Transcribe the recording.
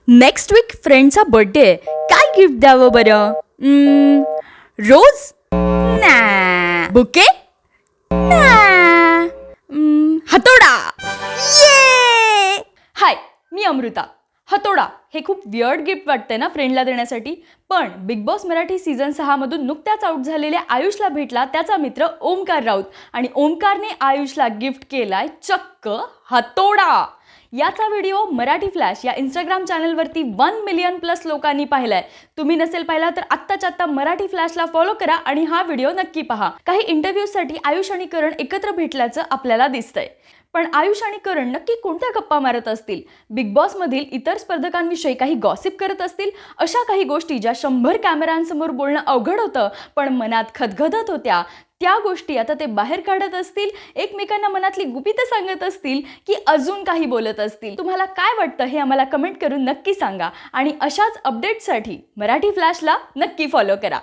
Next weak फ्रेंडचा birthday आहे. काय gift द्यावं बरं? रोज ना. बुके ना. हातोडा. ये. हाय, मी अमृता. हातोडा हे खूप वियर्ड गिफ्ट वाटतंय ना फ्रेंडला देण्यासाठी. पण बिग बॉस मराठी सीझन 6 मधून नुकत्याच आउट झालेल्या आयुषला भेटला त्याचा मित्र ओमकार राऊत आणि ओमकारने आयुषला गिफ्ट केलाय चक्क हातोडा. याचा व्हिडिओ मराठी फ्लॅश या इंस्टाग्राम चॅनलवरती 1 मिलियन प्लस लोकांनी पाहिलाय. तुम्ही नसेल पाहिला तर आत्ताच्या आत्ता मराठी फ्लॅशला फॉलो करा आणि हा व्हिडिओ नक्की पहा. काही इंटरव्ह्यूसाठी आयुष आणि करण एकत्र भेटल्याचं आपल्याला दिसतंय. पण आयुष आणि करण नक्की कोणत्या गप्पा मारत असतील? बिग बॉस मधील इतर स्पर्धकांविषयी काही गॉसिप करत असतील? अशा काही गोष्टी ज्या 100 कॅमेऱ्यांसमोर बोलणं अवघड होतं पण मनात खदखदत होत्या, त्या गोष्टी आता ते बाहेर काढत असतील, एकमेकांना मनातली गुपितं सांगत असतील की अजून काही बोलत असतील? तुम्हाला काय वाटतं हे आम्हाला कमेंट करून नक्की सांगा आणि अशाच अपडेट्ससाठी मराठी फ्लॅशला नक्की फॉलो करा.